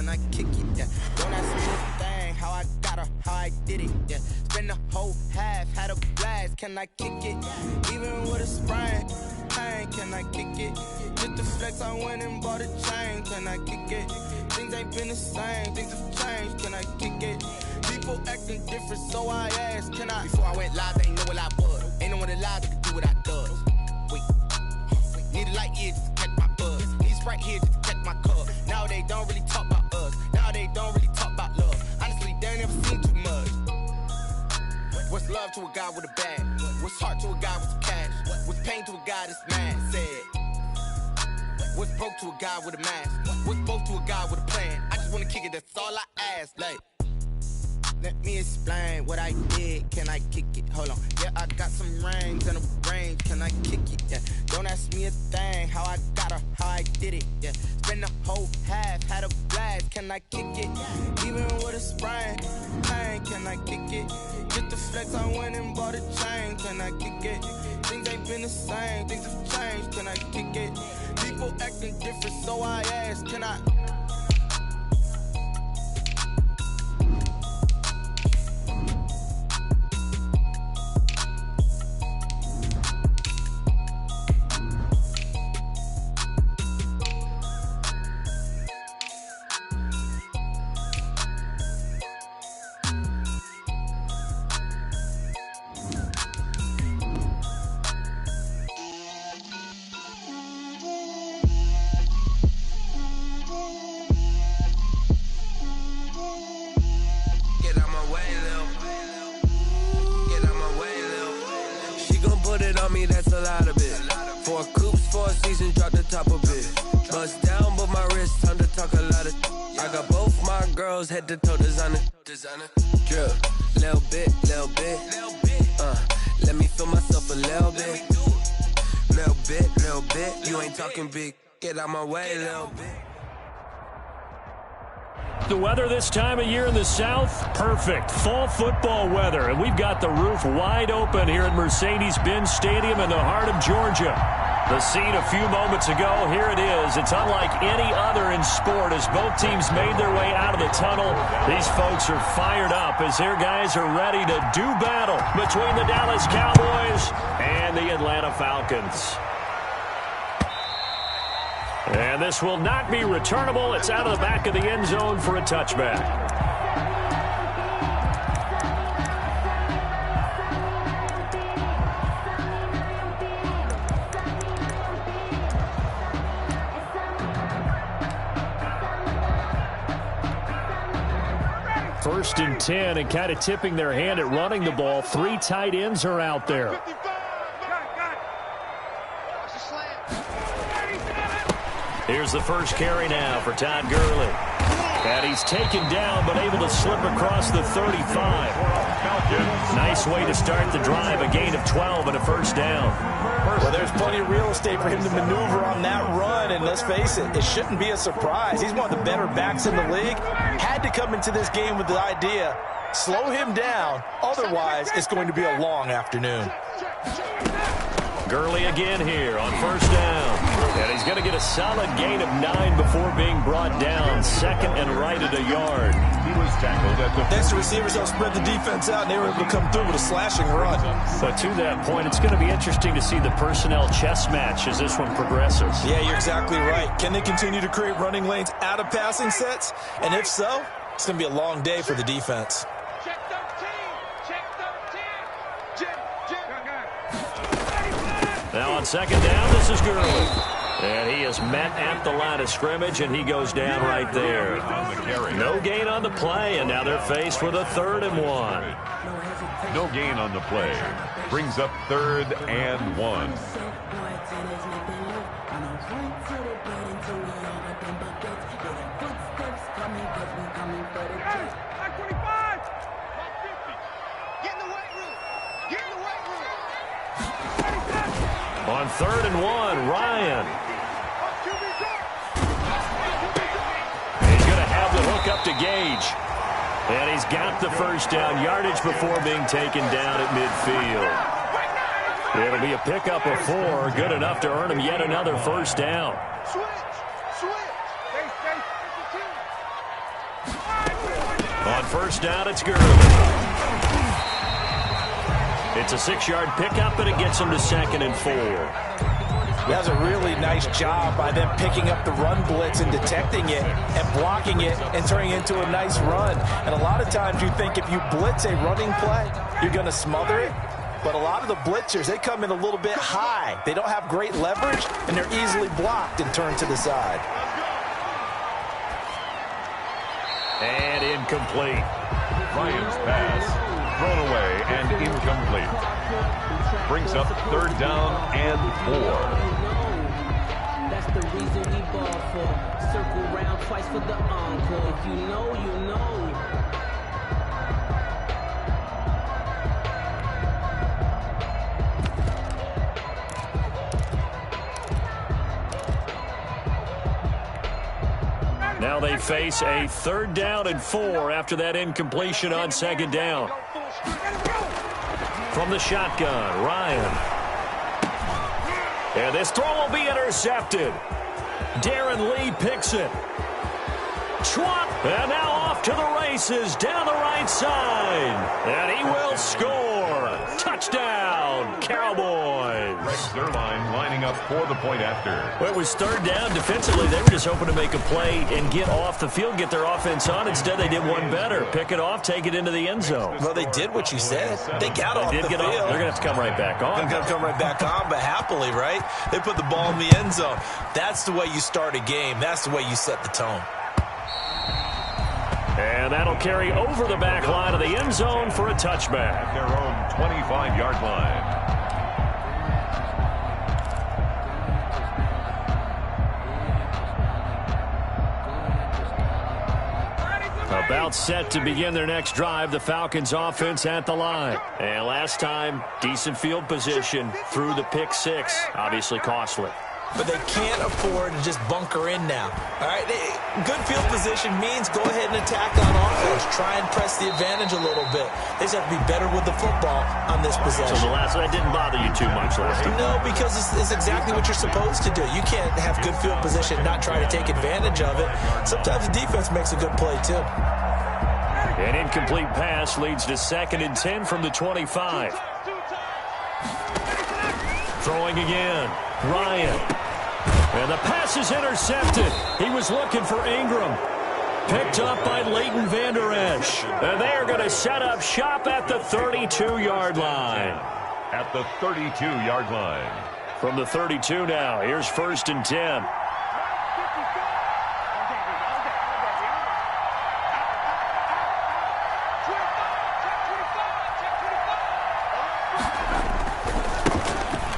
can I kick it? Yeah. Don't ask me a thing, how I got her, how I did it. Yeah. Spend the whole half, had a blast, can I kick it? Even with a sprain, pain, can I kick it? Just the flex, I went and bought a chain, can I kick it? Things ain't been the same, things have changed, can I kick it? People acting different, so I asked, can I? Before I went live, they ain't know what I was. Ain't no one alive that could do what I does. Wait, need a light here just to catch my buzz. Need Sprite here just to catch my cup. Now they don't really talk about us. Now they don't really talk about love. Honestly, they ain't never seen too much. What's love to a guy with a bag? What's heart to a guy with some cash? What's pain to a guy that's mad? Said. What's broke to a guy with a mask? What's both to a guy with a plan? I just wanna kick it, that's all I ask. Like, let me explain what I did. Can I kick it? Hold on. Yeah, I got some rings and a range. Can I kick it? Yeah. Don't ask me a thing. How I got her, how I did it. Yeah. Spend the whole half, had a blast. Can I kick it? Even with a sprain, pain. Can I kick it? Just the flex, I went and bought a chain. Can I kick it? Things ain't been the same. Things have changed. Can I kick it? People acting different, so I asked, can I? That's a lot of it. 4 coops, 4 seasons, drop the top of it. Bust down, but my wrist, time to talk a lot of. I got both my girls head to toe designer. Drip, little bit. Let me feel myself a little bit. Little bit. You ain't talking big. Get out my way, little bit. The weather this time of year in the South, perfect. Fall football weather, and we've got the roof wide open here at Mercedes-Benz Stadium in the heart of Georgia. The scene a few moments ago, here it is. It's unlike any other in sport as both teams made their way out of the tunnel. These folks are fired up as their guys are ready to do battle between the Dallas Cowboys and the Atlanta Falcons. And this will not be returnable. It's out of the back of the end zone for a touchback. First and 10, and kind of tipping their hand at running the ball. 3 tight ends are out there. Here's the first carry now for Todd Gurley. And he's taken down, but able to slip across the 35. Nice way to start the drive, a gain of 12 and a first down. Well, there's plenty of real estate for him to maneuver on that run, and let's face it, it shouldn't be a surprise. He's one of the better backs in the league. Had to come into this game with the idea, slow him down, otherwise it's going to be a long afternoon. Gurley again here on first down. And he's going to get a solid gain of 9 before being brought down. Second and right at a yard. He was tackled at the... Next, the receivers helped spread the defense out, and they were able to come through with a slashing run. But to that point, it's going to be interesting to see the personnel chess match as this one progresses. Yeah, you're exactly right. Can they continue to create running lanes out of passing sets? And if so, it's going to be a long day for the defense. Now on second down, this is Gurley. And he is met at the line of scrimmage, and he goes down right there. No gain on the play, and now they're faced with a 3rd and 1. No gain on the play. Brings up 3rd and 1. On 3rd and 1, Ryan. He's going to have the hook up to Gage. And he's got the first down yardage before being taken down at midfield. It'll be a pickup of 4, good enough to earn him yet another first down. On first down, it's Gurley. It's a 6-yard pickup, and it gets him to 2nd and 4. That was a really nice job by them picking up the run blitz and detecting it and blocking it and turning it into a nice run. And a lot of times you think if you blitz a running play, you're going to smother it. But a lot of the blitzers, they come in a little bit high. They don't have great leverage, and they're easily blocked and turned to the side. And incomplete. Ryan's pass thrown away and incomplete. Brings up 3rd down and 4. That's the reason we ball for. Circle round twice for the encore. If you know, you know. Now they face a 3rd down and 4 after that incompletion on 2nd down. From the shotgun, Ryan. And this throw will be intercepted. Darren Lee picks it. Schwab, and now off to the races down the right side. And he will score. Touchdown, Cowboys. Rex Zerline lining up for the point after. Well, it was 3rd down. Defensively, they were just hoping to make a play and get off the field, get their offense on. Instead, they did one better. Pick it off, take it into the end zone. Well, they did what you said. They got off the field. They're going to have to come right back on. They're going to come right back on, but happily, right? They put the ball in the end zone. That's the way you start a game. That's the way you set the tone. And that'll carry over the back line of the end zone for a touchback. Their own 25-yard line. About set to begin their next drive, the Falcons offense at the line. And last time, decent field position through the pick 6. Obviously costly. But they can't afford to just bunker in now. All right, good field position means go ahead and attack on offense. Try and press the advantage a little bit. They just have to be better with the football on this possession. So the last one didn't bother you too much last time? No, because it's exactly what you're supposed to do. You can't have good field position and not try to take advantage of it. Sometimes the defense makes a good play, too. An incomplete pass leads to 2nd and 10 from the 25. Throwing again. Ryan. And the pass is intercepted. He was looking for Ingram. Picked up by Leighton Vander Esch. And they are going to set up shop at the 32-yard line. At the 32-yard line. From the 32 now, here's 1st and 10.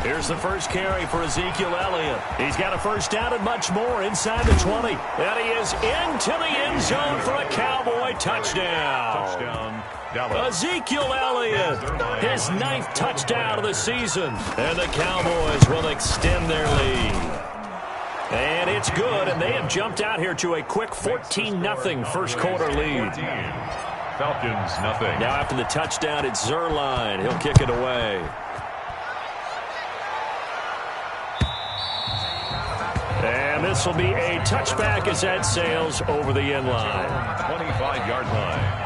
Here's the first carry for Ezekiel Elliott. He's got a first down and much more inside the 20. And he is into the end zone for a Cowboy touchdown. Touchdown, Dallas. Ezekiel Elliott, his 9th touchdown of the season. And the Cowboys will extend their lead. And it's good, and they have jumped out here to a quick 14-0 first quarter lead. Falcons, nothing. Now after the touchdown, it's Zerline. He'll kick it away. And this will be a touchback as that sails over the end line. 25-yard line.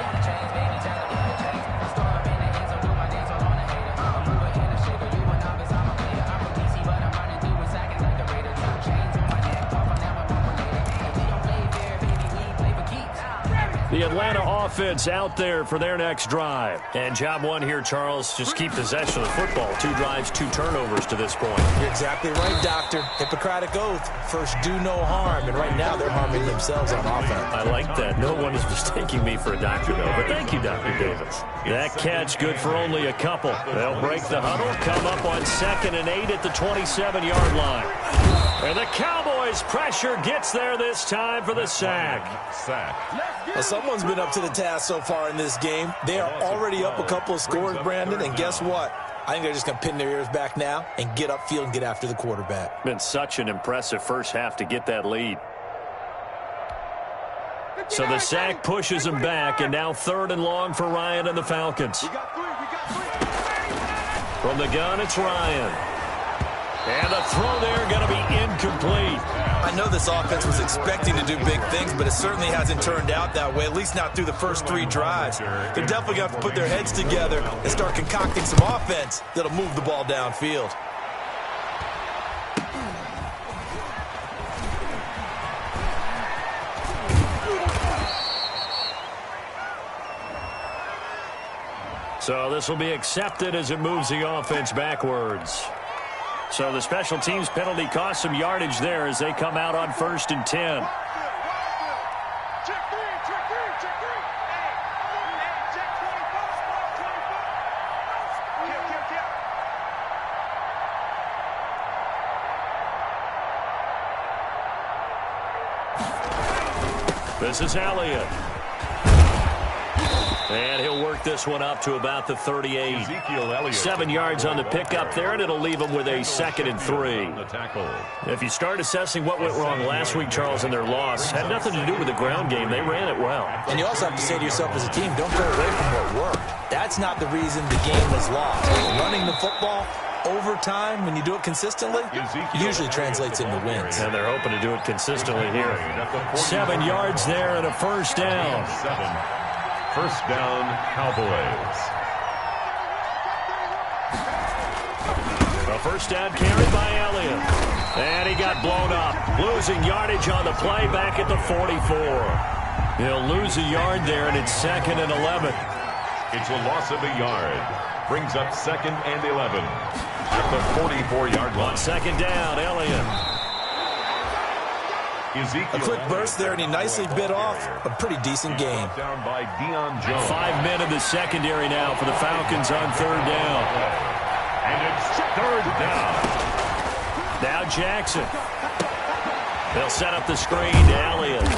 The Atlanta offense out there for their next drive. And job one here, Charles, just keep possession of the football. 2 drives, 2 turnovers to this point. You're exactly right, Doctor. Hippocratic oath. First, do no harm. And right now, they're harming themselves on offense. I like that. No one is mistaking me for a doctor, though. But thank you, Dr. Davis. That catch good for only a couple. They'll break the huddle, come up on 2nd and 8 at the 27-yard line. And the Cowboys' pressure gets there this time for the sack. Well, someone's been up to the task so far in this game. They are already up a couple of scores, Brandon, and guess what? I think they're just going to pin their ears back now and get upfield and get after the quarterback. Been such an impressive first half to get that lead. So the sack pushes them back, and now 3rd and long for Ryan and the Falcons. From the gun, it's Ryan. And the throw there going to be incomplete. I know this offense was expecting to do big things, but it certainly hasn't turned out that way, at least not through the first 3 drives. They're definitely going to have to put their heads together and start concocting some offense that'll move the ball downfield. So this will be accepted as it moves the offense backwards. So the special teams penalty cost some yardage there as they come out on 1st and 10. This is Elliott. And he'll work this one up to about the 38. 7 yards on the pickup there, and it'll leave him with a 2nd and 3. If you start assessing what went wrong last week, Charles, in their loss, had nothing to do with the ground game. They ran it well. And you also have to say to yourself as a team, don't go away from what worked. That's not the reason the game was lost. Running the football over time, when you do it consistently, usually translates into wins. And they're hoping to do it consistently here. 7 yards there and a 1st down. 1st down, Cowboys. A 1st down carried by Elliott. And he got blown up. Losing yardage on the play back at the 44. He'll lose a yard there, and it's 2nd and 11. It's a loss of a yard. Brings up 2nd and 11. At the 44-yard line. On 2nd down, Elliott. A quick burst there, and he nicely bit off a pretty decent gain. Down by Deion Jones. 5 men in the secondary now for the Falcons on 3rd down. And it's 3rd down. Now Jackson. They'll set up the screen to Elliott.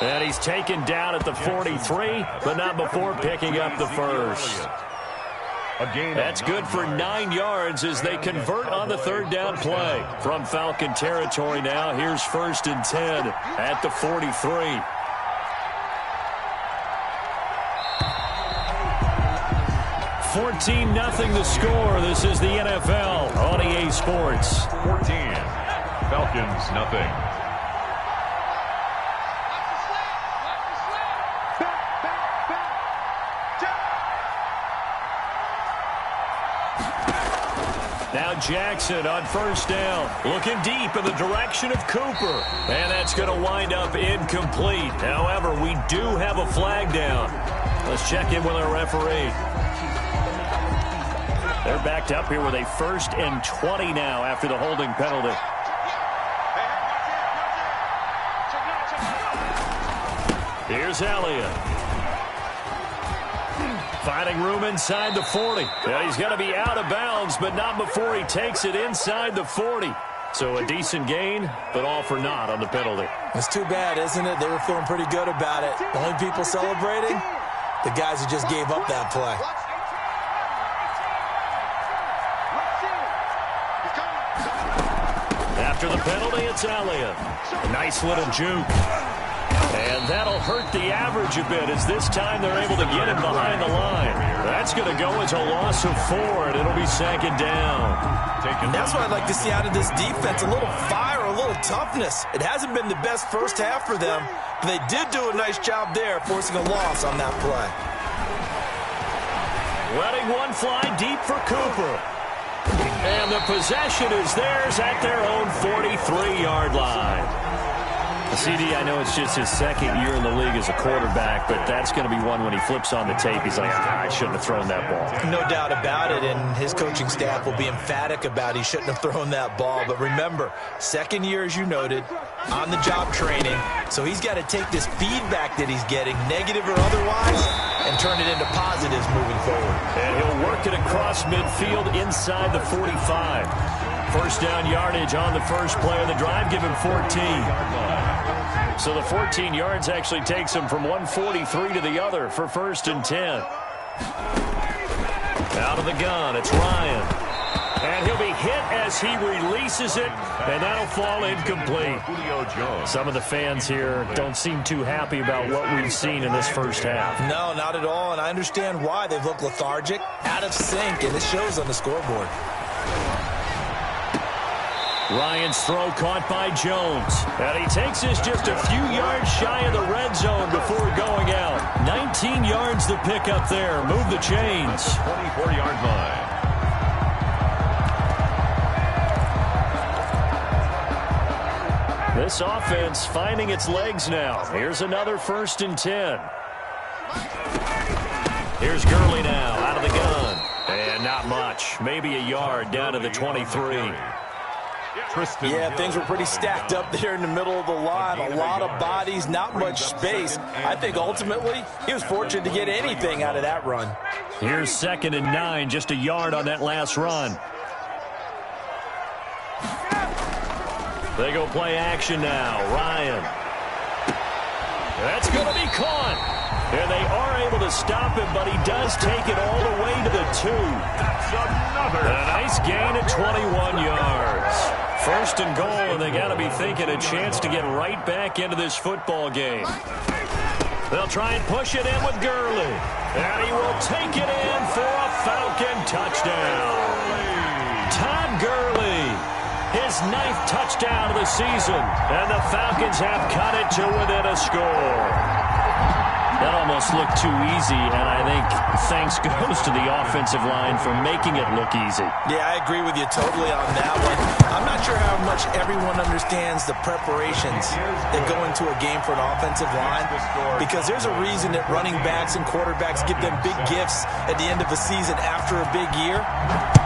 And he's taken down at the 43, but not before picking up the 1st. That's good for 9 yards as they convert on the 3rd down play. From Falcon territory now, here's 1st and 10 at the 43. $14-0 the score. This is the NFL on EA Sports. 14. Falcons, nothing. Now Jackson on 1st down, looking deep in the direction of Cooper. And that's going to wind up incomplete. However, we do have a flag down. Let's check in with our referee. They're backed up here with a 1st and 20 now after the holding penalty. Here's Elliott. Finding room inside the 40. And he's going to be out of bounds, but not before he takes it inside the 40. So a decent gain, but all for naught on the penalty. It's too bad, isn't it? They were feeling pretty good about it. The only people celebrating, the guys who just gave up that play. After the penalty, it's Elliott. A nice little juke. And that'll hurt the average a bit as this time they're able to get him behind the line. That's going to go as a loss of 4, and it'll be 2nd down. And that's what I'd like to see out of this defense, a little fire, a little toughness. It hasn't been the best first half for them, but they did do a nice job there, forcing a loss on that play. Letting one fly deep for Cooper. And the possession is theirs at their own 43-yard line. CD, I know it's just his 2nd year in the league as a quarterback, but that's going to be one when he flips on the tape. He's like, I shouldn't have thrown that ball. No doubt about it, and his coaching staff will be emphatic about he shouldn't have thrown that ball. But remember, 2nd year, as you noted, on-the-job training, so he's got to take this feedback that he's getting, negative or otherwise, and turn it into positives moving forward. And he'll work it across midfield inside the 45. 1st down yardage on the first play of the drive, give him 14. So the 14 yards actually takes him from 143 to the other for 1st and 10. Out of the gun, it's Ryan. And he'll be hit as he releases it, and that'll fall incomplete. Some of the fans here don't seem too happy about what we've seen in this first half. No, not at all, and I understand why. They've looked lethargic, out of sync, and it shows on the scoreboard. Ryan's throw caught by Jones. And he takes this just a few yards shy of the red zone before going out. 19 yards to pick up there. Move the chains. 24-yard line. This offense finding its legs now. Here's another 1st and 10. Here's Gurley now out of the gun. And not much. Maybe a yard down to the 23. Yeah, things were pretty stacked up there in the middle of the line. A lot of bodies, not much space. I think ultimately he was fortunate to get anything out of that run. Here's 2nd and 9, just a yard on that last run. They go play action now. Ryan. That's going to be caught. And they are able to stop him, but he does take it all the way to the 2. That's another. A nice gain of 21 yards. 1st and goal, and they got to be thinking a chance to get right back into this football game. They'll try and push it in with Gurley. And he will take it in for a Falcon touchdown. Todd Gurley, his 9th touchdown of the season. And the Falcons have cut it to within a score. That almost looked too easy, and I think thanks goes to the offensive line for making it look easy. Yeah, I agree with you totally on that one. I'm not sure how much everyone understands the preparations that go into a game for an offensive line, because there's a reason that running backs and quarterbacks give them big gifts at the end of a season after a big year.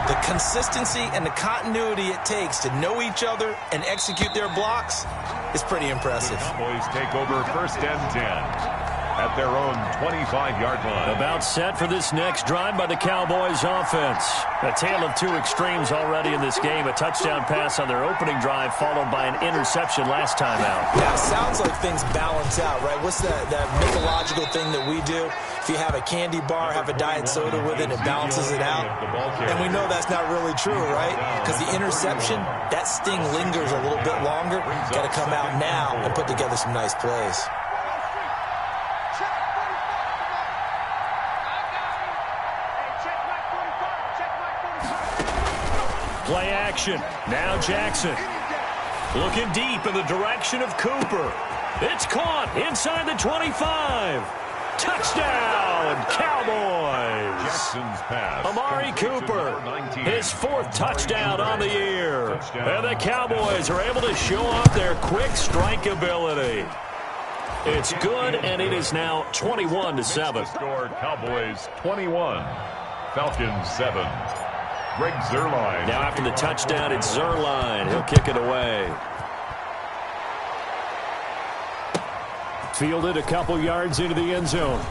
The consistency and the continuity it takes to know each other and execute their blocks is pretty impressive. The Cowboys take over 1st and 10. At their own 25-yard line. About set for this next drive by the Cowboys offense. A tale of 2 extremes already in this game. A touchdown pass on their opening drive followed by an interception last time out. Yeah, it sounds like things balance out, right? What's that mythological thing that we do? If you have a candy bar, have a diet soda with it, it balances it out. And we know that's not really true, right? Because the interception, that sting lingers a little bit longer. Got to come out now and put together some nice plays. Play action. Now Jackson. Looking deep in the direction of Cooper. It's caught inside the 25. Touchdown, Cowboys. Jackson's pass. Amari Cooper, his 4th touchdown on the year. And the Cowboys are able to show off their quick strike ability. It's good, and it is now 21-7. Score Cowboys 21, Falcons 7. Greg Zuerlein. Now after the touchdown, it's Zuerlein. He'll kick it away. Fielded a couple yards into the end zone.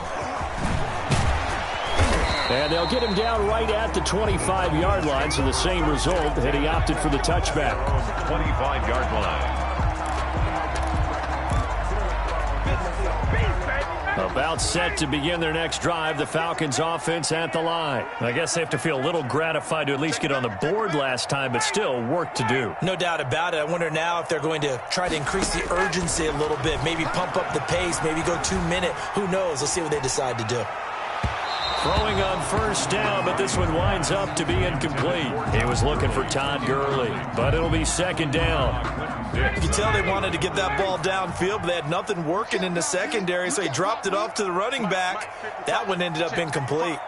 And they'll get him down right at the 25-yard line, so the same result, and he opted for the touchback. 25-yard line. About set to begin their next drive, the Falcons offense at the line. I guess they have to feel a little gratified to at least get on the board last time, but still work to do. No doubt about it. I wonder now if they're going to try to increase the urgency a little bit, maybe pump up the pace, maybe go 2-minute. Who knows? Let's see what they decide to do. Throwing on 1st down, but this one winds up to be incomplete. He was looking for Todd Gurley, but it'll be 2nd down. You can tell they wanted to get that ball downfield, but they had nothing working in the secondary, so he dropped it off to the running back. That one ended up incomplete.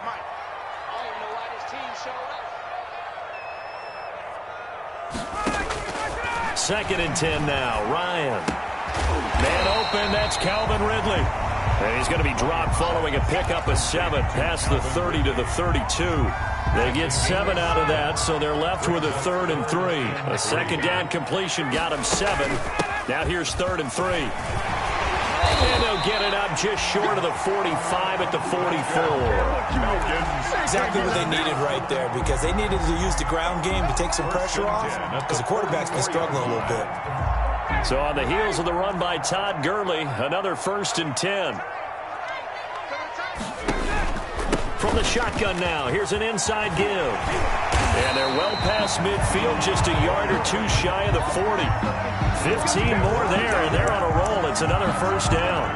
Second and 10 now. Ryan. Man open, that's Calvin Ridley. And he's going to be dropped following a pickup of 7 past the 30 to the 32. They get 7 out of that, so they're left with a 3rd and 3. A 2nd down completion got him 7. Now here's 3rd and 3. And they'll get it up just short of the 45 at the 44. Exactly what they needed right there, because they needed to use the ground game to take some pressure off, because the quarterback's been struggling a little bit. So on the heels of the run by Todd Gurley, another 1st and 10. From the shotgun now, here's an inside give. And they're well past midfield, just a yard or two shy of the 40. 15 more there, and they're on a roll. It's another first down.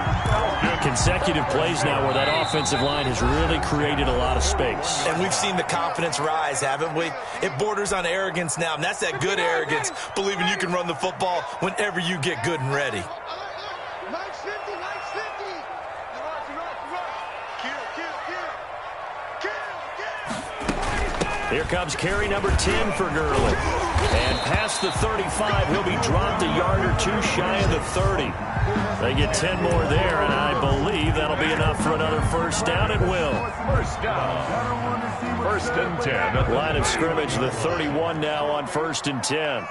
Consecutive plays now where that offensive line has really created a lot of space. And we've seen the confidence rise, haven't we? It borders on arrogance now, and that's that good arrogance, believing you can run the football whenever you get good and ready. Here comes carry number 10 for Gurley. And past the 35, he'll be dropped a yard or two shy of the 30. They get 10 more there, and I believe that'll be enough for another first down. It will. First down. First and 10. Line of scrimmage, the 31 now on first and 10.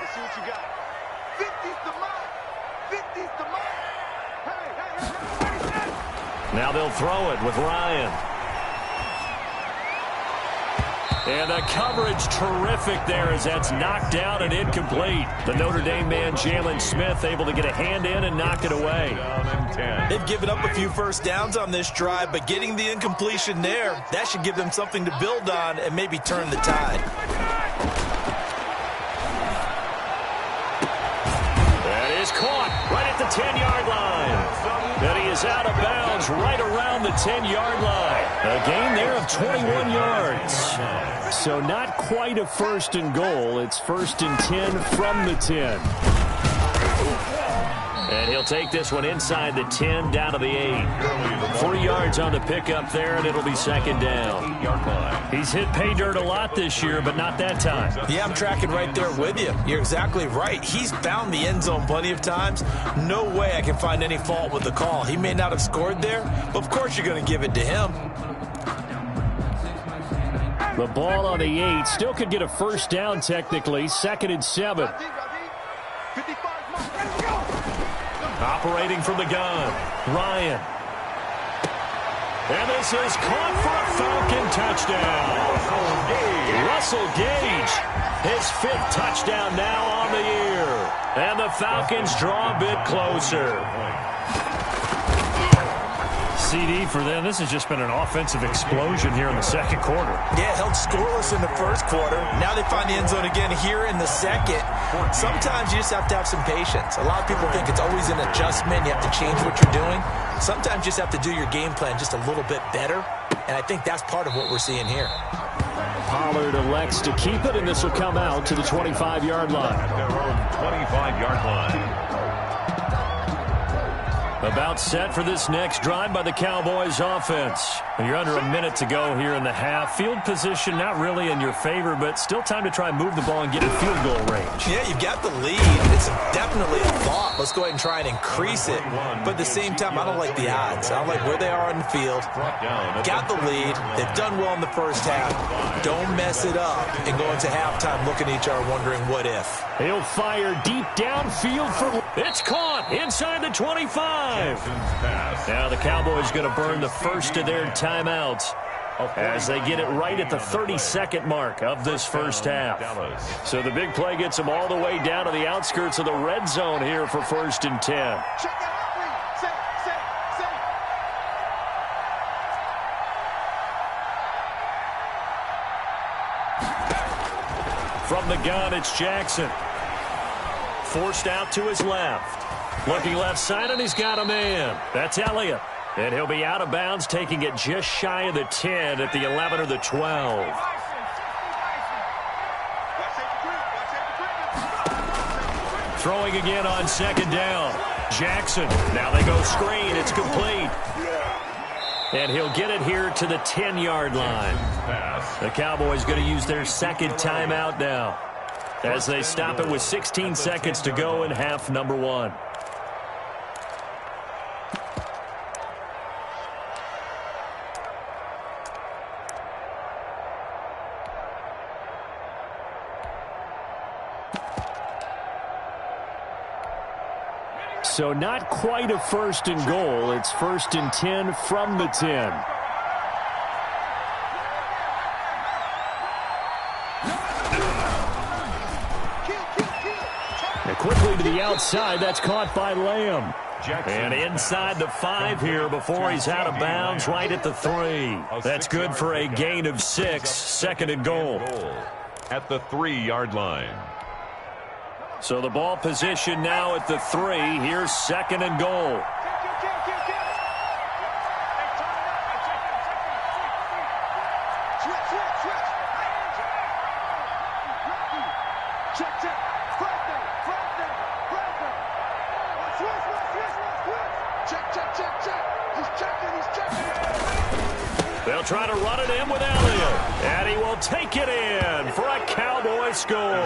Now they'll throw it with Ryan. And the coverage terrific there as that's knocked out and incomplete. The Notre Dame man, Jalen Smith, able to get a hand in and knock it away. They've given up a few first downs on this drive, but getting the incompletion there, that should give them something to build on and maybe turn the tide. That is caught right at the 10-yard line. And he is out of bounds right around the 10-yard line. A gain there of 21 yards. So not quite a first and goal. It's first and 10 from the 10. And he'll take this one inside the 10 down to the 8. 3 yards on the pickup there, and it'll be second down. He's hit pay dirt a lot this year, but not that time. Yeah, I'm tracking right there with you. You're exactly right. He's found the end zone plenty of times. No way I can find any fault with the call. He may not have scored there, but of course you're going to give it to him. The ball on the 8 still could get a first down technically. Second and 7. Operating from the gun, Ryan. And this is caught for a Falcon touchdown. Russell Gage, his 5th touchdown now on the year. And the Falcons draw a bit closer. CD for them. This has just been an offensive explosion here in the second quarter. Yeah, held scoreless in the first quarter. Now they find the end zone again here in the second. Sometimes you just have to have some patience. A lot of people think it's always an adjustment. You have to change what you're doing. Sometimes you just have to do your game plan just a little bit better. And I think that's part of what we're seeing here. Pollard elects to keep it, and this will come out to the 25-yard line. At their own 25-yard line. About set for this next drive by the Cowboys offense. And you're under a minute to go here in the half. Field position not really in your favor, but still time to try and move the ball and get in field goal range. Yeah, you've got the lead. It's definitely a thought. Let's go ahead and try and increase it. But at the same time, I don't like the odds. I don't like where they are on the field. Got the lead. They've done well in the first half. Don't mess it up and go into halftime looking at each other wondering what if. He'll fire deep downfield for... It's caught inside the 25. Now the Cowboys going to burn the first of their timeouts as they get it right at the 32nd mark of this first half. So the big play gets them all the way down to the outskirts of the red zone here for first and 10. From the gun, it's Jackson. Forced out to his left. Looking left side, and he's got a man. That's Elliott. And he'll be out of bounds, taking it just shy of the 10 at the 11 or the 12. Throwing again on second down. Jackson. Now they go screen. It's complete. And he'll get it here to the 10-yard line. The Cowboys going to use their second timeout now as they stop it with 16 seconds to go in half number 1. So not quite a first and goal. It's first and 10 from the 10. And quickly to the outside. That's caught by Lamb. And inside the 5 here before he's out of bounds, right at the 3. That's good for a gain of 6, 2nd and goal. At the 3-yard line. So the ball position now at the 3. Here's 2nd and goal. They'll try to run it in with Elliott. And he will take it in for a Cowboy score.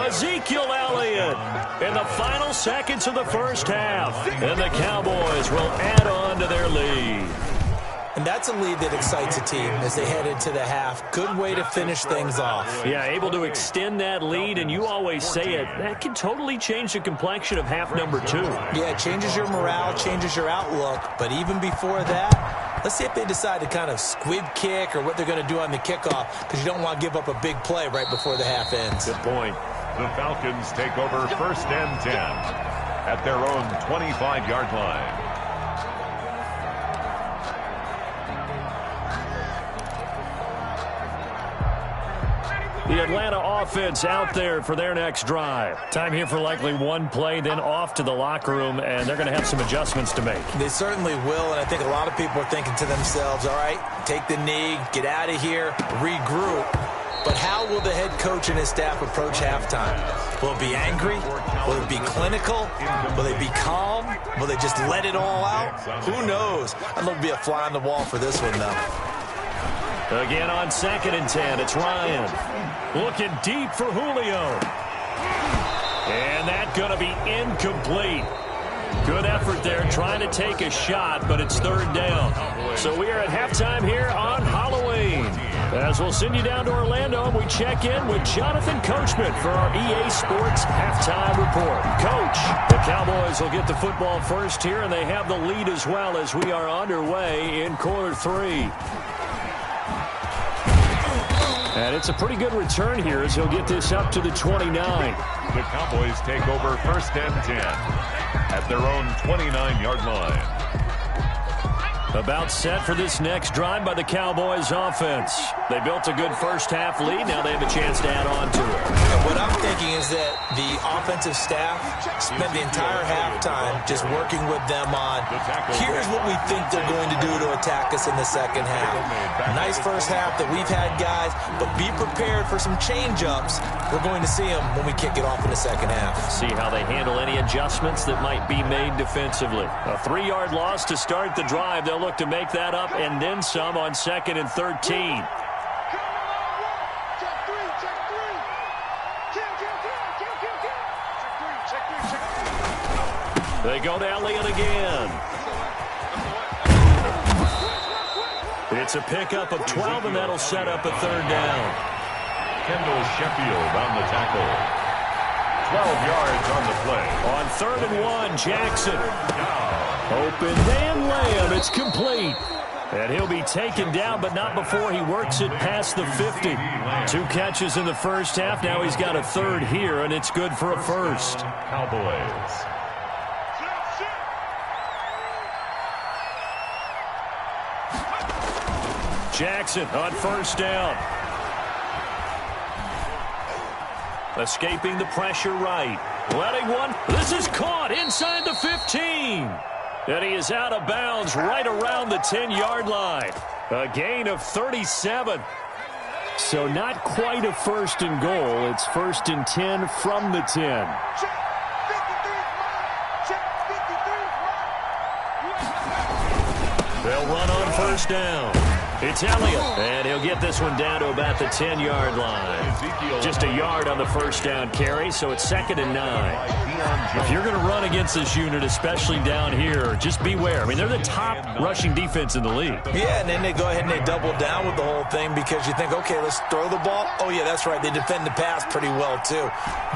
Ezekiel Elliott in the final seconds of the first half. And the Cowboys will add on to their lead. And that's a lead that excites a team as they head into the half. Good way to finish things off. Yeah, able to extend that lead, and you always say it, that can totally change the complexion of half number 2. Yeah, it changes your morale, changes your outlook. But even before that, let's see if they decide to kind of squib kick or what they're going to do on the kickoff, because you don't want to give up a big play right before the half ends. Good point. The Falcons take over 1st and 10 at their own 25-yard line. The Atlanta offense out there for their next drive. Time here for likely one play, then off to the locker room, and they're going to have some adjustments to make. They certainly will, and I think a lot of people are thinking to themselves, all right, take the knee, get out of here, regroup. But how will the head coach and his staff approach halftime? Will it be angry? Will it be clinical? Will they be calm? Will they just let it all out? Who knows? I'd love to be a fly on the wall for this one, though. Again on 2nd and 10, it's Ryan. Looking deep for Julio. And that's going to be incomplete. Good effort there trying to take a shot, but it's 3rd down. So we are at halftime here on Halloween. As we'll send you down to Orlando, and we check in with Jonathan Coachman for our EA Sports Halftime Report. Coach, the Cowboys will get the football first here, and they have the lead as well as we are underway in quarter 3. And it's a pretty good return here as he'll get this up to the 29. The Cowboys take over 1st and 10 at their own 29-yard line. About set for this next drive by the Cowboys offense. They built a good first half lead. Now they have a chance to add on to it. And what I'm thinking is that the offensive staff spent the entire halftime just working with them on, here's what we think they're going to do to attack us in the second half. Nice first half that we've had, guys, but be prepared for some change-ups. We're going to see them when we kick it off in the second half. See how they handle any adjustments that might be made defensively. A 3-yard loss to start the drive. They'll look to make that up and then some on 2nd and 13. They go to Elliott again. It's a pickup of 12, and that'll set up a 3rd down. Kendall Sheffield on the tackle. 12 yards on the play. On 3rd and 1, Jackson. Open man Lamb. It's complete. And he'll be taken down, but not before he works it past the 50. 2 catches in the first half. Now he's got a 3rd here, and it's good for a 1st. Cowboys. Jackson on 1st down. Escaping the pressure right. Letting one. This is caught inside the 15. And he is out of bounds right around the 10-yard line. A gain of 37. So not quite a 1st and goal. It's 1st and 10 from the 10. They'll run on 1st down. It's Elliott, and he'll get this one down to about the 10-yard line. Just a yard on the 1st down carry, so it's 2nd and 9. If you're going to run against this unit, especially down here, just beware. I mean, they're the top rushing defense in the league. Yeah, and then they go ahead and they double down with the whole thing because you think, okay, let's throw the ball. Oh, yeah, that's right. They defend the pass pretty well, too.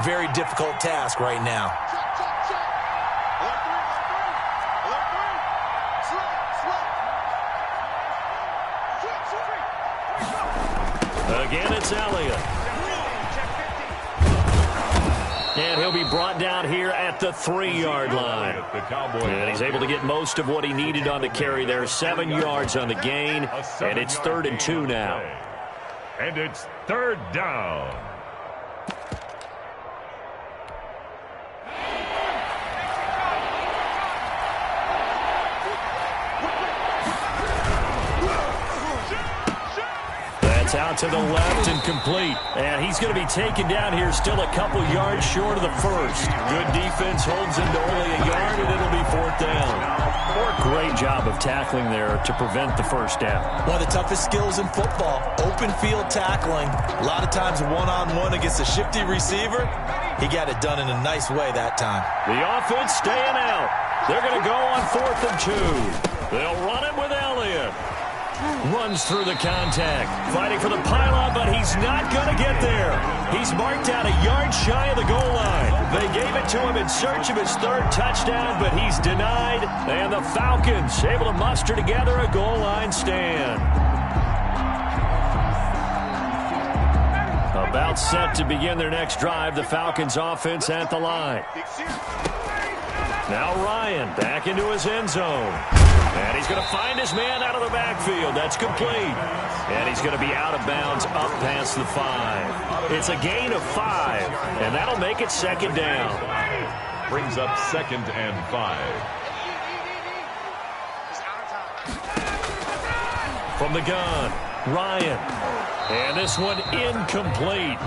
Very difficult task right now. Again, it's Elliott. And he'll be brought down here at the 3-yard line. And he's able to get most of what he needed on the carry there. 7 yards on the gain. And it's 3rd and 2 now. And it's 3rd down. Out to the left and complete. And he's going to be taken down here still a couple yards short of the first. Good defense holds him to only a yard, and it'll be 4th down. Great job of tackling there to prevent the first down. One of the toughest skills in football, open field tackling. A lot of times one-on-one against a shifty receiver. He got it done in a nice way that time. The offense staying out. They're going to go on 4th and 2. They'll run it with Elliott. Runs through the contact. Fighting for the pylon, but he's not going to get there. He's marked out a yard shy of the goal line. They gave it to him in search of his 3rd touchdown, but he's denied. And the Falcons able to muster together a goal line stand. About set to begin their next drive. The Falcons offense at the line. Now Ryan back into his end zone. And he's going to find his man out of the backfield. That's complete. And he's going to be out of bounds up past the 5. It's a gain of 5. And that'll make it 2nd down. Brings up 2nd and 5. From the gun, Ryan. And this one incomplete.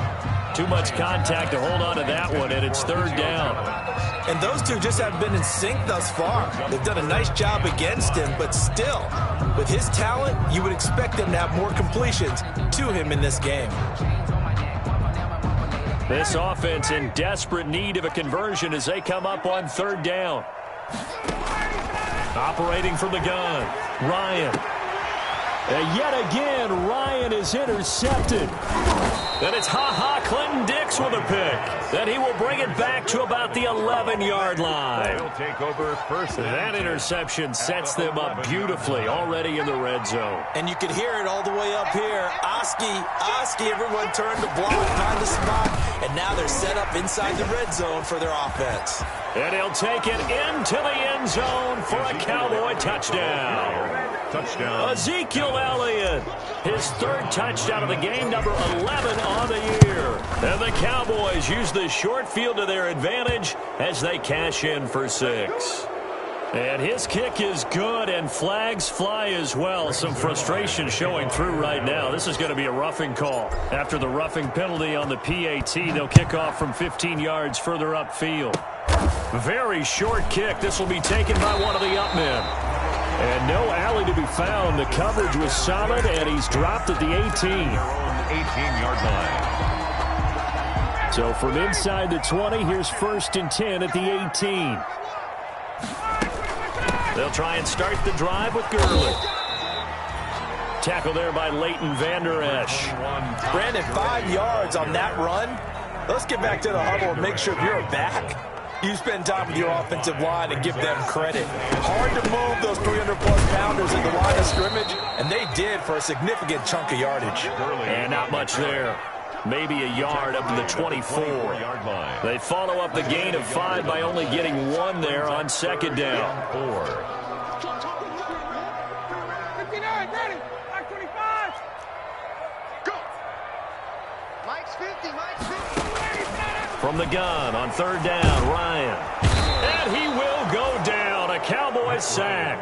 Too much contact to hold on to that one, and it's 3rd down. And those two just haven't been in sync thus far. They've done a nice job against him, but still, with his talent, you would expect them to have more completions to him in this game. This offense in desperate need of a conversion as they come up on 3rd down. Operating from the gun, Ryan. And yet again, Ryan is intercepted. Then it's Clinton Dix with a pick. Then he will bring it back to about the 11-yard line. They'll take over first. That interception sets them up beautifully already in the red zone. And you can hear it all the way up here. Oski, everyone turned to block, find the spot, and now they're set up inside the red zone for their offense. And he'll take it into the end zone for a Cowboy touchdown. Touchdown. Ezekiel Elliott, his 3rd touchdown of the game, number 11 on the year. And the Cowboys use the short field to their advantage as they cash in for 6. And his kick is good, and flags fly as well. Some frustration showing through right now. This is going to be a roughing call. After the roughing penalty on the PAT, they'll kick off from 15 yards further upfield. Very short kick. This will be taken by one of the up men. And no alley to be found. The coverage was solid, and he's dropped at the 18. 18-yard line. So from inside the 20, here's 1st and 10 at the 18. They'll try and start the drive with Gurley. Tackle there by Leighton Vander Esch. Brandon, 5 yards on that run. Let's get back to the huddle and make sure if you're a back, you spend time with your offensive line and give them credit. Hard to move those 300-plus pounders in the line of scrimmage, and they did for a significant chunk of yardage. And not much there. Maybe a yard up to the 24. They follow up the gain of 5 by only getting 1 there on 2nd down. 4. 59, ready. Mike 25. Go. Mike's 50. Mike's 50. From the gun on 3rd down, Ryan. And he will go down. A Cowboys sack.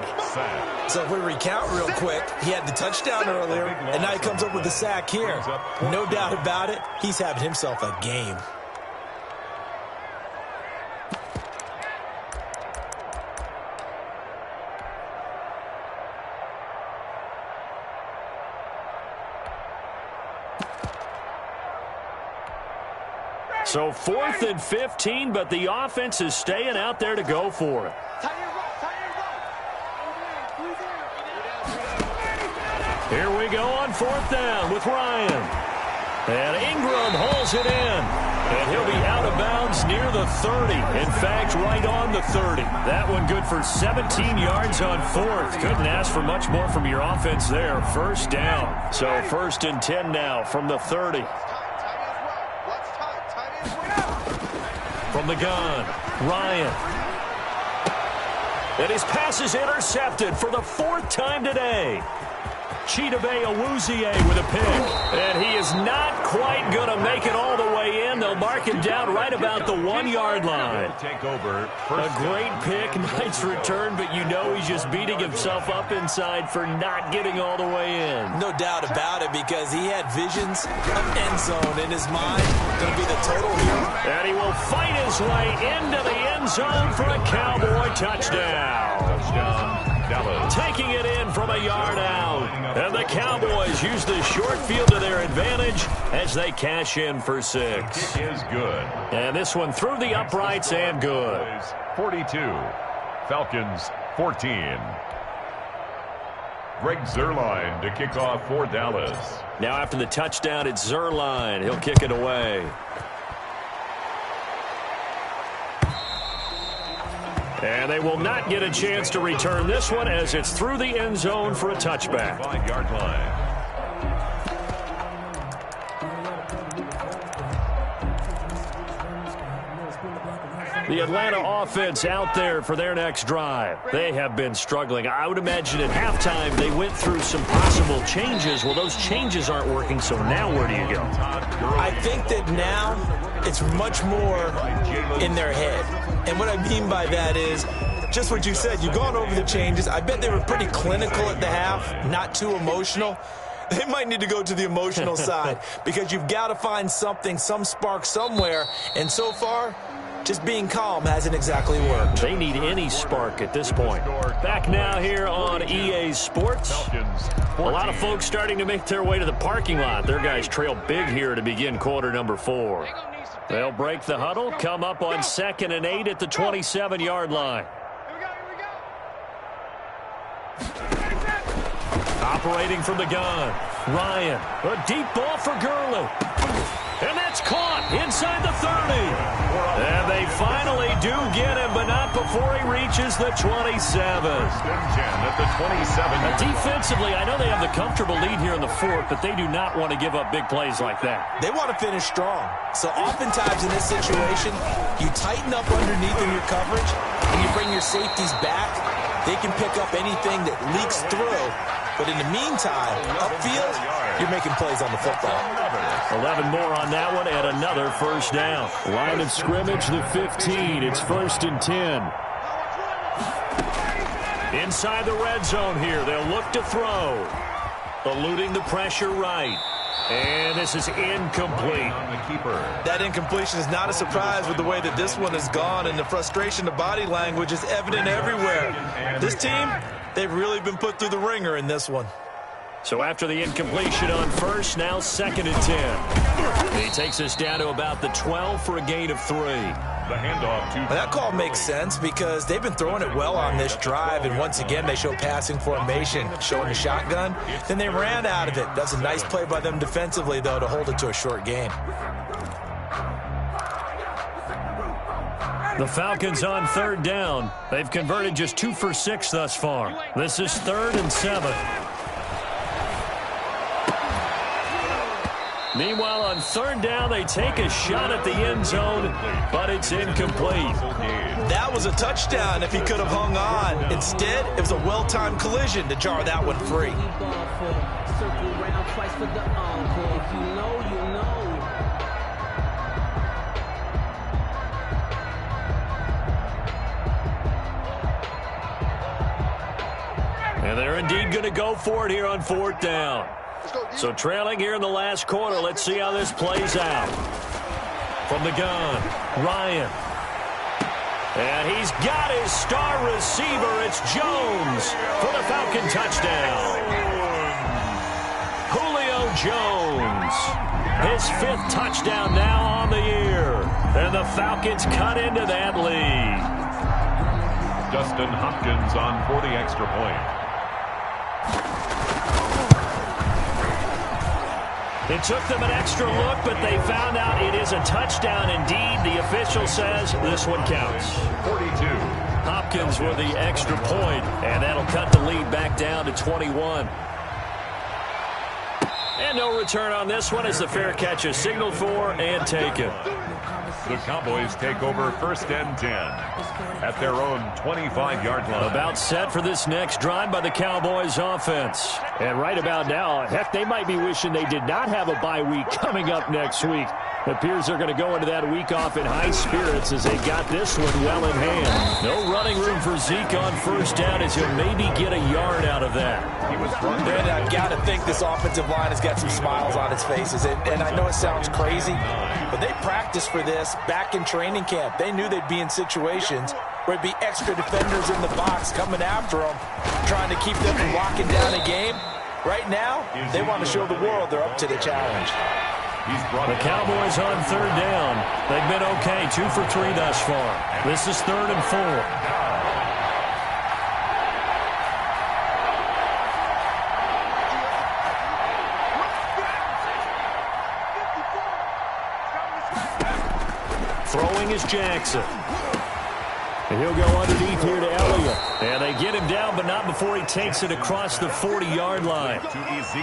So if we recount real quick, he had the touchdown earlier, and now he comes up with the sack here. No doubt about it, he's having himself a game. So 4th and 15, but the offense is staying out there to go for it. Here we go on 4th down with Ryan. And Ingram holds it in. And he'll be out of bounds near the 30. In fact, right on the 30. That one good for 17 yards on 4th. Couldn't ask for much more from your offense there. 1st down. So 1st and 10 now from the 30. From the gun, Ryan. And his pass is intercepted for the 4th time today. Chidobe Awuzie with a pick. And he is not quite going to make it all the way in. They'll mark him down right about the 1-yard line. Take over. A great pick, nice return, but you know he's just beating himself up inside for not getting all the way in. No doubt about it, because he had visions of end zone in his mind. Going to be the total here. And he will fight his way into the end zone for a Cowboy touchdown. Dallas. Taking it in from a yard out. And the Cowboys use the short field to their advantage as they cash in for 6. Kick is good. And this one through the uprights and good. 42. Falcons 14. Greg Zuerlein to kick off for Dallas. Now after the touchdown, it's Zuerlein. He'll kick it away. And they will not get a chance to return this one as it's through the end zone for a touchback. 5-yard line. The Atlanta offense out there for their next drive. They have been struggling. I would imagine at halftime they went through some possible changes. Well, those changes aren't working, so now where do you go? I think that now it's much more in their head. And what I mean by that is just what you said. You've gone over the changes. I bet they were pretty clinical at the half, not too emotional. They might need to go to the emotional side because you've got to find something, some spark somewhere. And so far, just being calm hasn't exactly worked. They need any spark at this point. Back now here on EA Sports. A lot of folks starting to make their way to the parking lot. Their guys trail big here to begin quarter number 4. They'll break the huddle, come up on 2nd and 8 at the 27-yard line. Operating from the gun, Ryan. A deep ball for Gurley. And that's caught inside the 30. And they finally do get him, but not before he reaches the 27. At the 27. Defensively, I know they have the comfortable lead here in the 4th, but they do not want to give up big plays like that. They want to finish strong. So oftentimes in this situation, you tighten up underneath in your coverage, and you bring your safeties back. They can pick up anything that leaks through. But in the meantime, upfield, you're making plays on the football. 11 more on that one and another first down. Line of scrimmage, the 15. It's 1st and 10. Inside the red zone here. They'll look to throw. Eluding the pressure right. And this is incomplete. That incompletion is not a surprise with the way that this one has gone, and the frustration, the body language is evident everywhere. This team, they've really been put through the ringer in this one. So after the incompletion on first, now 2nd and 10. He takes us down to about the 12 for a gain of 3. The handoff to that call makes sense because they've been throwing it well on this drive, and once again they show passing formation, showing the shotgun. Then they ran out of it. That's a nice play by them defensively, though, to hold it to a short gain. The Falcons on 3rd down. They've converted just 2 for 6 thus far. This is 3rd and 7. Meanwhile, on 3rd down, they take a shot at the end zone, but it's incomplete. That was a touchdown if he could have hung on. Instead, it was a well-timed collision to jar that one free. And they're indeed going to go for it here on 4th down. So trailing here in the last quarter, let's see how this plays out. From the gun, Ryan. And he's got his star receiver. It's Jones for the Falcon touchdown. Julio Jones. His 5th touchdown now on the year. And the Falcons cut into that lead. Dustin Hopkins on for the extra point. It took them an extra look, but they found out it is a touchdown indeed. The official says this one counts. 42. Hopkins with the extra point, and that'll cut the lead back down to 21. And no return on this one as the fair catch is signaled for and taken. The Cowboys take over 1st and 10 at their own 25-yard line. About set for this next drive by the Cowboys offense. And right about now, heck, they might be wishing they did not have a bye week coming up next week. It appears they're going to go into that week off in high spirits as they got this one well in hand. No running room for Zeke on 1st down as he'll maybe get a yard out of that. And I've got to think this offensive line has got some smiles on its faces. And I know it sounds crazy, but they practiced for this back in training camp. They knew they'd be in situations where it'd be extra defenders in the box coming after them, trying to keep them from locking down a game. Right now, they want to show the world they're up to the challenge. The Cowboys on 3rd down. They've been okay, 2 for 3 thus far. This is 3rd and 4. Throwing is Jackson. And he'll go underneath here to Elliott. And they get him down, but not before he takes it across the 40-yard line.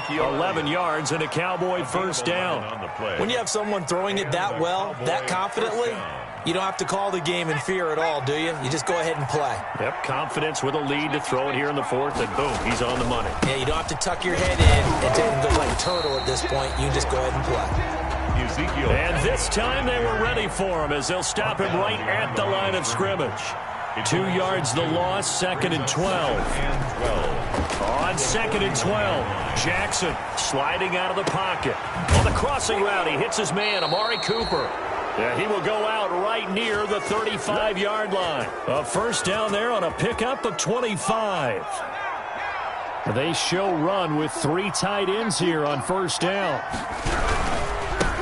11 yards and a Cowboy 1st down. When you have someone throwing it that well, that confidently, you don't have to call the game in fear at all, do you? You just go ahead and play. Yep, confidence with a lead to throw it here in the 4th, and boom, he's on the money. Yeah, you don't have to tuck your head in and go like a turtle at this point. You just go ahead and play. And this time they were ready for him as they'll stop him right at the line of scrimmage. 2 yards the loss, 2nd and 12. On 2nd and 12, Jackson sliding out of the pocket. On the crossing route, he hits his man, Amari Cooper. Yeah, he will go out right near the 35-yard line. A 1st down there on a pickup of 25. They show run with 3 tight ends here on 1st down.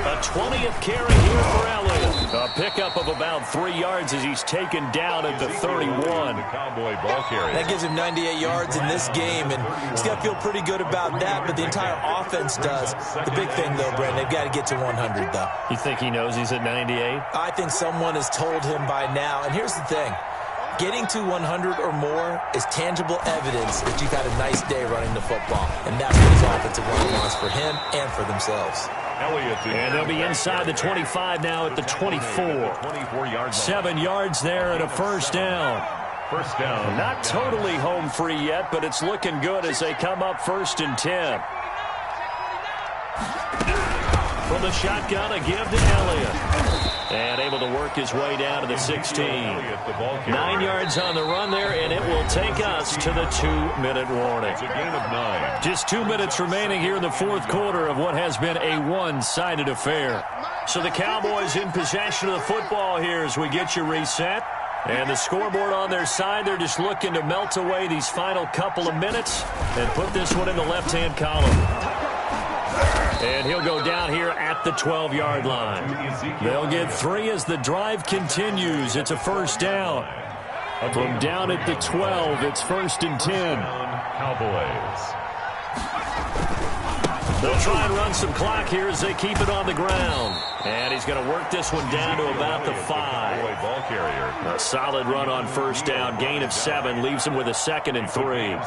A 20th carry here for Elliott. A pickup of about 3 yards as he's taken down at the 31. That gives him 98 yards in this game, and he's got to feel pretty good about that, but the entire offense does. The big thing, though, Brent, they've got to get to 100, though. You think he knows he's at 98? I think someone has told him by now, and here's the thing. Getting to 100 or more is tangible evidence that you've had a nice day running the football, and that's what his offensive line wants for him and for themselves. And they'll be inside the 25 now at the 24. 7 yards there and a 1st down. Not totally home free yet, but it's looking good as they come up 1st and 10. From the shotgun, a give to Elliott. And able to work his way down to the 16. 9 yards on the run there, and it will take us to the 2-minute warning. It's a gain of 9. Just 2 minutes remaining here in the 4th quarter of what has been a one-sided affair. So the Cowboys in possession of the football here as we get you reset. And the scoreboard on their side, they're just looking to melt away these final couple of minutes and put this one in the left-hand column. And he'll go down here at the 12-yard line. They'll get 3 as the drive continues. It's a 1st down. From down at the 12, it's 1st and 10. Cowboys. They'll try and run some clock here as they keep it on the ground. And he's going to work this one down to about the 5. A solid run on 1st down. Gain of 7 leaves him with a 2nd and 3.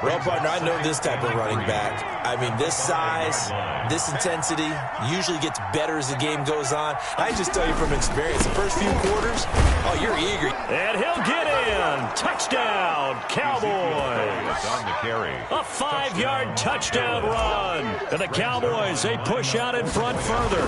Well, partner, I know this type of running back. I mean, this size, this intensity usually gets better as the game goes on. I just tell you from experience, the first few quarters, oh, you're eager. And he'll get in. Touchdown, Cowboys. On the carry. A 5-yard touchdown run. And the Cowboys, they push out in front further.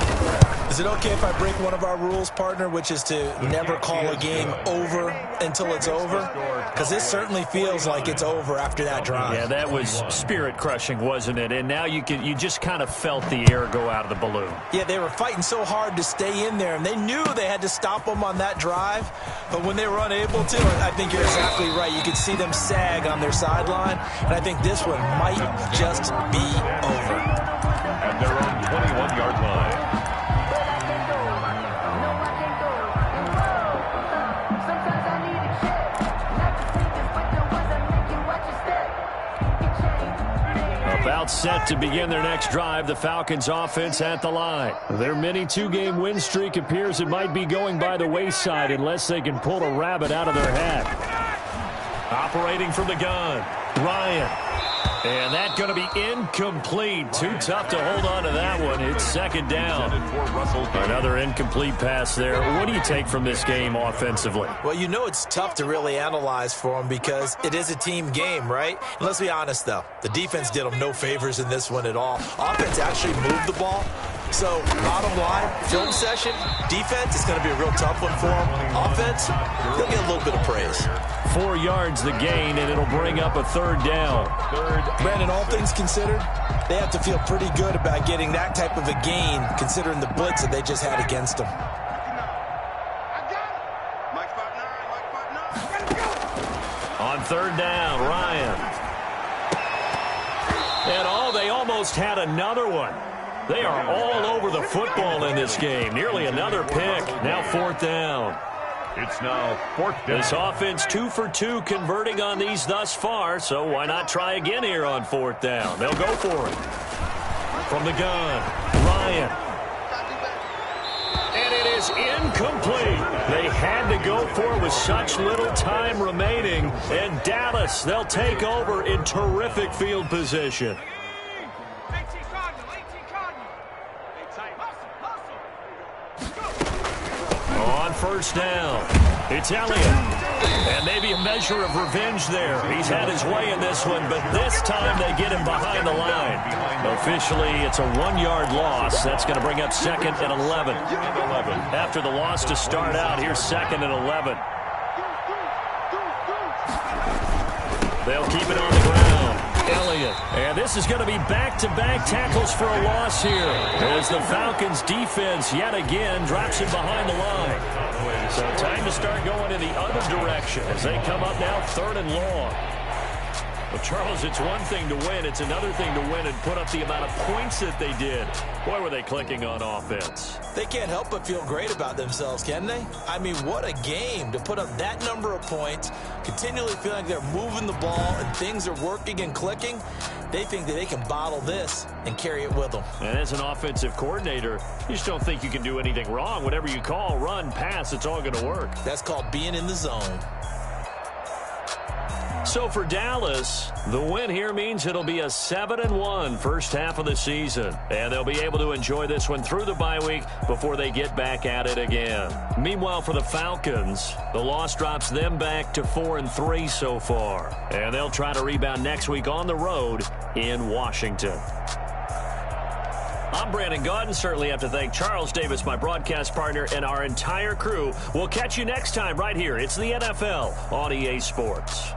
Is it okay if I break one of our rules, partner, which is to never call a game over until it's over? Because this certainly feels like it's over after that drive. Yeah, that was spirit-crushing, wasn't it? And now you just kind of felt the air go out of the balloon. Yeah, they were fighting so hard to stay in there, and they knew they had to stop them on that drive. But when they were unable to, I think you're exactly right. You could see them sag on their sideline, and I think this one might just be over. At their own 21-yard line. About set to begin their next drive, the Falcons offense at the line. Their mini 2-game win streak appears it might be going by the wayside unless they can pull a rabbit out of their hat. Operating from the gun, Ryan. And that's going to be incomplete. Too tough to hold on to that one. It's second down. Another incomplete pass there. What do you take from this game offensively? Well, you know it's tough to really analyze for them because it is a team game, right? And let's be honest, though. The defense did them no favors in this one at all. Offense actually moved the ball. So, bottom line, film session, defense is going to be a real tough one for them. Offense, they'll get a little bit of praise. 4 yards the gain, and it'll bring up a third down. Brandon, all things considered, they have to feel pretty good about getting that type of a gain, considering the blitz that they just had against them. On third down, Ryan. And they almost had another one. They are all over the football in this game. Nearly another pick. Now fourth down. It's now fourth down. This offense 2 for 2 converting on these thus far, so why not try again here on fourth down? They'll go for it. From the gun, Ryan. And it is incomplete. They had to go for it with such little time remaining. And Dallas, they'll take over in terrific field position. On first down, it's Elliott. And maybe a measure of revenge there. He's had his way in this one, but this time they get him behind the line. Officially, it's a 1-yard loss. That's going to bring up second and 11. After the loss to start out, here's second and 11. They'll keep it on the ground. Elliott. And this is going to be back-to-back tackles for a loss here as the Falcons defense yet again drops him behind the line. So time to start going in the other direction as they come up now third and long. Well, Charles, it's one thing to win. It's another thing to win and put up the amount of points that they did. Boy, were they clicking on offense. They can't help but feel great about themselves, can they? I mean, what a game to put up that number of points, continually feeling like they're moving the ball and things are working and clicking. They think that they can bottle this and carry it with them. And as an offensive coordinator, you just don't think you can do anything wrong. Whatever you call, run, pass, it's all going to work. That's called being in the zone. So for Dallas, the win here means it'll be a 7-1 first half of the season. And they'll be able to enjoy this one through the bye week before they get back at it again. Meanwhile, for the Falcons, the loss drops them back to 4-3 so far. And they'll try to rebound next week on the road in Washington. I'm Brandon Gaudin. Certainly have to thank Charles Davis, my broadcast partner, and our entire crew. We'll catch you next time right here. It's the NFL on EA Sports.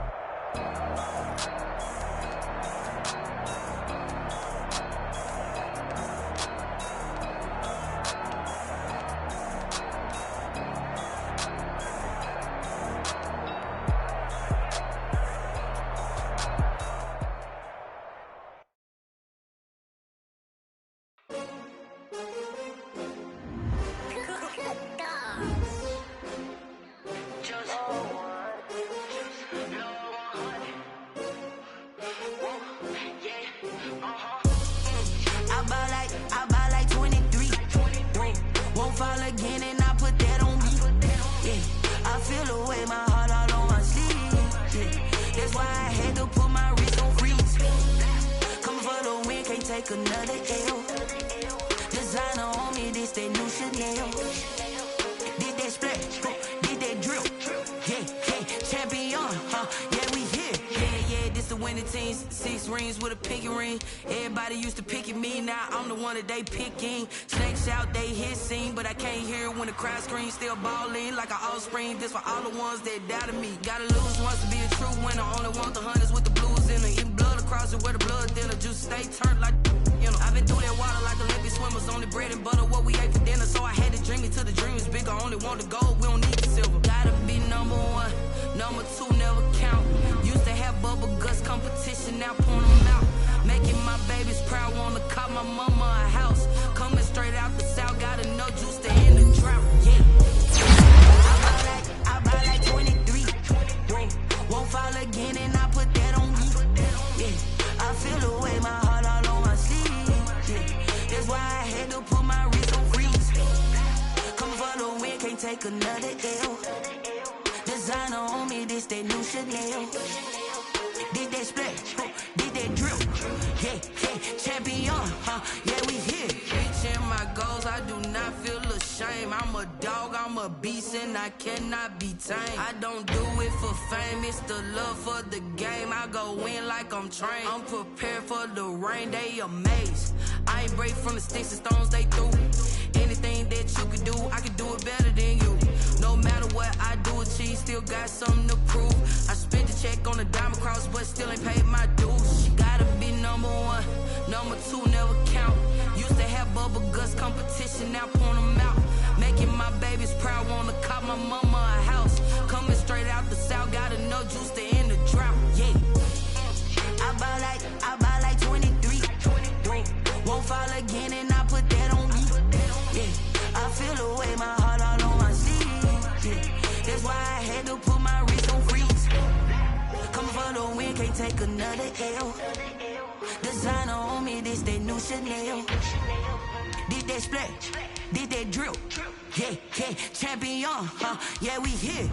They picking snakes out, they hissing, but I can't hear it when the crowd screams. Still balling like an offspring. This for all the ones that doubted me. Gotta lose once to be a true winner. Only want the hunters with the blues in it. Eating blood across it where the blood thinner. Juice stay turned like, you know. I've been through that water like Olympic swimmers. Only bread and butter what we ate for dinner. So I had to dream it till the dream is bigger. Only want the gold, we don't need the silver. Gotta be number one, number two never count. Used to have bubble guts competition, now pouring them out. Making my babies proud, wanna call my mama a house. Coming straight out the south, got enough juice to end the drought, yeah. I buy like 23, won't fall again and I put that on me, yeah. I feel the way, my heart all on my sleeve, yeah. That's why I had to put my wrist on freeze. Come for the win, can't take another L. Designer on me, this that new Chanel. Did that splash, did that drip. yeah, we here. Reaching my goals, I do not feel ashamed. I'm a dog, I'm a beast, and I cannot be tamed. I don't do it for fame, it's the love for the game. I go in like I'm trained. I'm prepared for the rain, they amazed. I ain't break from the sticks and stones they threw. Anything that you can do, I can do it better than you. No matter what I do achieve, still got something to prove. I spent the check on the diamond cross, but still ain't paid my dues. She gotta be number one, number two never count. Used to have bubble guts competition, now point them out. Making my babies proud, wanna cop my mama a house. Coming straight out the south, got enough juice to end the drought. Yeah, I buy like 23. Won't fall again, and I put that on me. Yeah, I feel the way, my heart all on my sleeve. Yeah, that's why I had to put my wrist on freeze. Coming for the win, can't take another L. Designer on me, this that new Chanel. Did that splash, did that drill. Yeah, yeah, champion, yeah, we here.